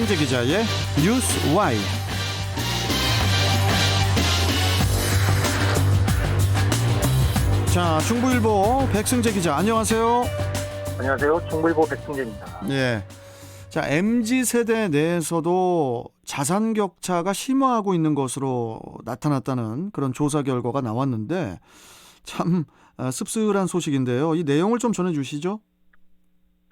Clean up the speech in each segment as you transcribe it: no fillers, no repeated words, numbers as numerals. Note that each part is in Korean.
백승재 기자의 뉴스 Y. 자, 중부일보 백승재 기자, 안녕하세요. 안녕하세요. 중부일보 백승재입니다. 예. 자, MZ세대 내에서도 자산 격차가 심화하고 있는 것으로 나타났다는 그런 조사 결과가 나왔는데 참 씁쓸한 소식인데요. 이 내용을 좀 전해주시죠.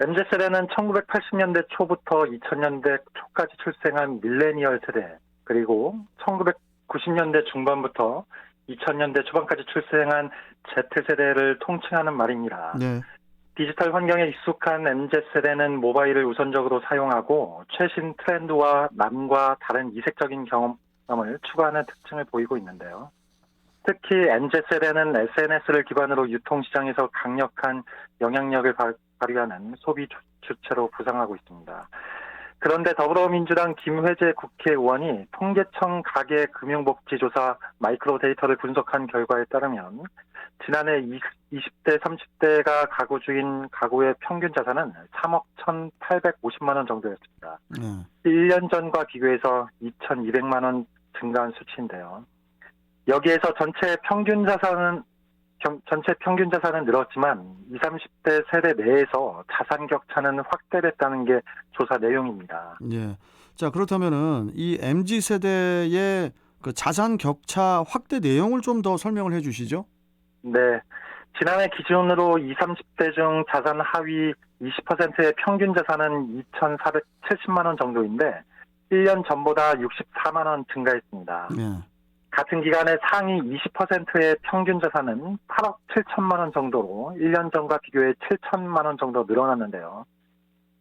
MZ세대는 1980년대 초부터 2000년대 초까지 출생한 밀레니얼 세대, 그리고 1990년대 중반부터 2000년대 초반까지 출생한 Z세대를 통칭하는 말입니다. 네. 디지털 환경에 익숙한 MZ세대는 모바일을 우선적으로 사용하고 최신 트렌드와 남과 다른 이색적인 경험을 추구하는 특징을 보이고 있는데요. 특히 MZ세대는 SNS를 기반으로 유통시장에서 강력한 영향력을 발휘하는 소비 주체로 부상하고 있습니다. 그런데 더불어민주당 김회재 국회의원이 통계청 가계금융복지조사 마이크로 데이터를 분석한 결과에 따르면 지난해 20대, 30대가 가구 중인 가구의 평균 자산은 3억 1,850만 원 정도였습니다. 1년 전과 비교해서 2,200만 원 증가한 수치인데요. 여기에서 전체 평균 자산은 늘었지만 20, 30대 세대 내에서 자산 격차는 확대됐다는 게 조사 내용입니다. 예. 자, 그렇다면은 이 MZ 세대의 그 자산 격차 확대 내용을 좀 더 설명을 해 주시죠. 네. 지난해 기준으로 20, 30대 중 자산 하위 20%의 평균 자산은 2,470만 원 정도인데 1년 전보다 64만 원 증가했습니다. 예. 같은 기간에 상위 20%의 평균 자산은 8억 7천만 원 정도로 1년 전과 비교해 7천만 원 정도 늘어났는데요.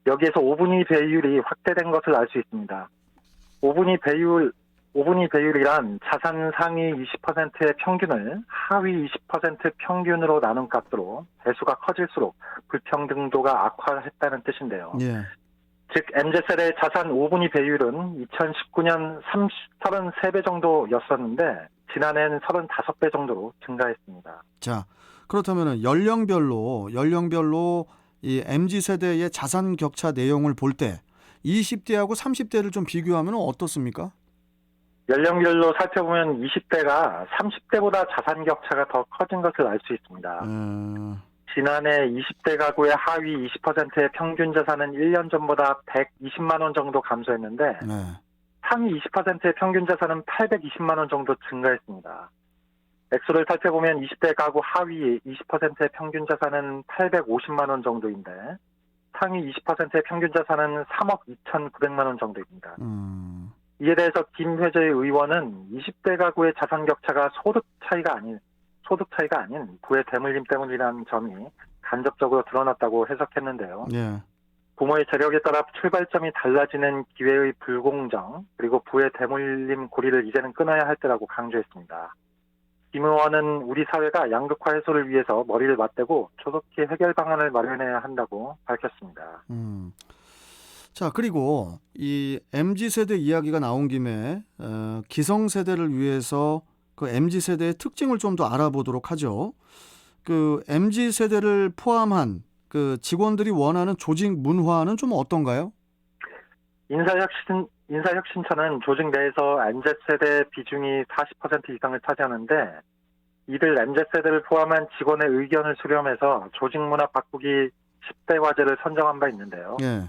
여기에서 5분위 배율이 확대된 것을 알 수 있습니다. 5분위 배율이란 자산 상위 20%의 평균을 하위 20% 평균으로 나눈 값으로 배수가 커질수록 불평등도가 악화했다는 뜻인데요. 예. 즉 MZ세대의 자산 5분위 배율은 2019년 33배 정도였었는데 지난해는 35배 정도로 증가했습니다. 자, 그렇다면은 연령별로 이 MZ 세대의 자산 격차 내용을 볼 때 20대하고 30대를 좀 비교하면 어떻습니까? 연령별로 살펴보면 20대가 30대보다 자산 격차가 더 커진 것을 알 수 있습니다. 지난해 20대 가구의 하위 20%의 평균 자산은 1년 전보다 120만 원 정도 감소했는데 상위 20%의 평균 자산은 820만 원 정도 증가했습니다. 액수를 살펴보면 20대 가구 하위 20%의 평균 자산은 850만 원 정도인데 상위 20%의 평균 자산은 3억 2,900만 원 정도입니다. 이에 대해서 김회재 의원은 20대 가구의 자산 격차가 소득 차이가 아닌 부의 대물림 때문이라는 점이 간접적으로 드러났다고 해석했는데요. 예. 부모의 재력에 따라 출발점이 달라지는 기회의 불공정, 그리고 부의 대물림 고리를 이제는 끊어야 할 때라고 강조했습니다. 김 의원은 우리 사회가 양극화 해소를 위해서 머리를 맞대고 조속히 해결 방안을 마련해야 한다고 밝혔습니다. 자, 그리고 이 MZ세대 이야기가 나온 김에 기성세대를 위해서 그 MZ세대의 특징을 좀 더 알아보도록 하죠. 그 MZ세대를 포함한 그 직원들이 원하는 조직 문화는 좀 어떤가요? 인사혁신처는 조직 내에서 MZ세대 비중이 40% 이상을 차지하는데 이들 MZ세대를 포함한 직원의 의견을 수렴해서 조직 문화 바꾸기 10대 과제를 선정한 바 있는데요. 예.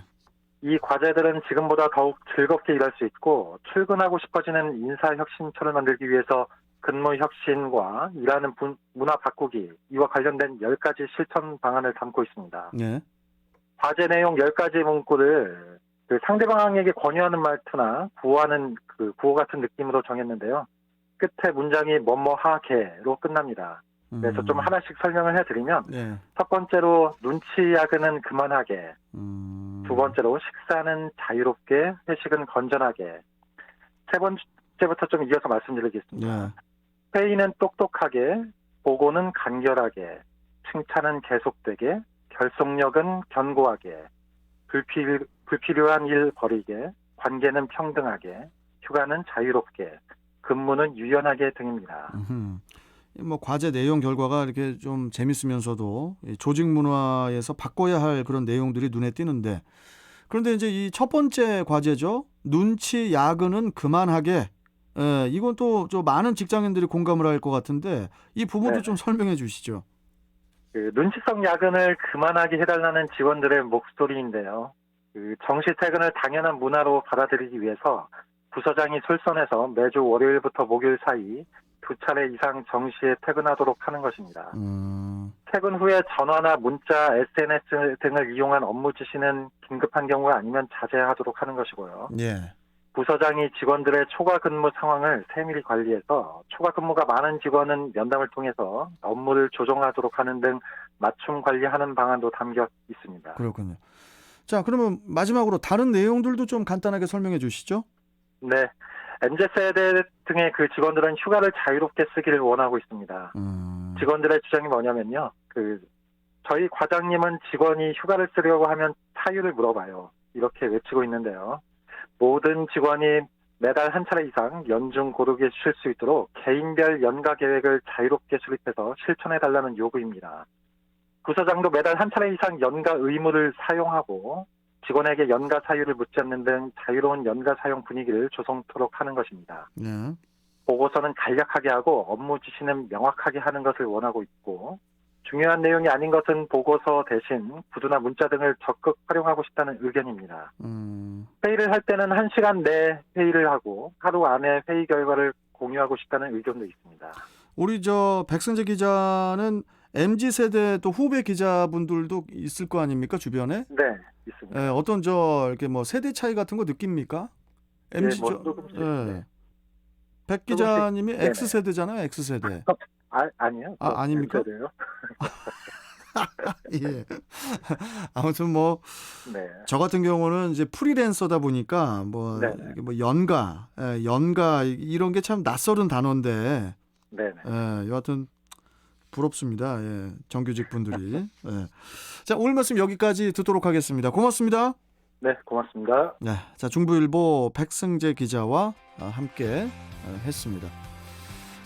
이 과제들은 지금보다 더욱 즐겁게 일할 수 있고 출근하고 싶어지는 인사혁신처를 만들기 위해서 근무혁신과 일하는 문화 바꾸기, 이와 관련된 10가지 실천 방안을 담고 있습니다. 예. 과제 내용 10가지 문구를 상대방에게 권유하는 말투나 구호 같은 느낌으로 정했는데요. 끝에 문장이 뭐뭐하게로 끝납니다. 그래서 좀 하나씩 설명을 해드리면 예. 첫 번째로 눈치 야근은 그만하게, 두 번째로 식사는 자유롭게, 회식은 건전하게, 세 번째부터 좀 이어서 말씀드리겠습니다. 예. 회의는 똑똑하게, 보고는 간결하게, 칭찬은 계속되게, 결속력은 견고하게, 불필요한 일 버리게, 관계는 평등하게, 휴가는 자유롭게, 근무는 유연하게 등입니다. 뭐 과제 내용 결과가 이렇게 좀 재밌으면서도 조직 문화에서 바꿔야 할 그런 내용들이 눈에 띄는데, 그런데 이제 이 첫 번째 과제죠. 눈치 야근은 그만하게. 이건 또 많은 직장인들이 공감을 할 것 같은데 이 부분도 네. 좀 설명해 주시죠. 그 눈치성 야근을 그만하게 해달라는 직원들의 목소리인데요. 그 정시 퇴근을 당연한 문화로 받아들이기 위해서 부서장이 솔선해서 매주 월요일부터 목요일 사이 2차례 이상 정시에 퇴근하도록 하는 것입니다. 퇴근 후에 전화나 문자, SNS 등을 이용한 업무 지시는 긴급한 경우가 아니면 자제하도록 하는 것이고요. 예. 부서장이 직원들의 초과 근무 상황을 세밀히 관리해서 초과 근무가 많은 직원은 면담을 통해서 업무를 조정하도록 하는 등 맞춤 관리하는 방안도 담겨 있습니다. 그렇군요. 자, 그러면 마지막으로 다른 내용들도 좀 간단하게 설명해 주시죠. 네. MZ세대 등의 그 직원들은 휴가를 자유롭게 쓰기를 원하고 있습니다. 직원들의 주장이 뭐냐면요. 저희 과장님은 직원이 휴가를 쓰려고 하면 사유를 물어봐요. 이렇게 외치고 있는데요. 모든 직원이 매달 한 차례 이상 연중 고르게 쉴 수 있도록 개인별 연가 계획을 자유롭게 수립해서 실천해달라는 요구입니다. 부서장도 매달 한 차례 이상 연가 의무를 사용하고 직원에게 연가 사유를 묻지 않는 등 자유로운 연가 사용 분위기를 조성토록 하는 것입니다. 네. 보고서는 간략하게 하고 업무 지시는 명확하게 하는 것을 원하고 있고 중요한 내용이 아닌 것은 보고서 대신 구두나 문자 등을 적극 활용하고 싶다는 의견입니다. 회의를 할 때는 1시간 내 회의를 하고 하루 안에 회의 결과를 공유하고 싶다는 의견도 있습니다. 우리 백승재 기자는 MZ세대 또 후배 기자분들도 있을 거 아닙니까, 주변에? 네, 있습니다. 어떤 이렇게 뭐 세대 차이 같은 거 느낍니까? MZ 조금씩. 네. 백 기자님이 네네. X세대잖아요, X세대. 아니요. 아닙니까? M세대요. 예. 아무튼 네. 저 같은 경우는 이제 프리랜서다 보니까 네네. 이게 연가 이런 게 참 낯설은 단어인데, 네네. 여하튼 부럽습니다. 예, 정규직 분들이. 예. 자, 오늘 말씀 여기까지 듣도록 하겠습니다. 고맙습니다. 네, 고맙습니다. 네, 자, 중부일보 백승재 기자와 함께 했습니다.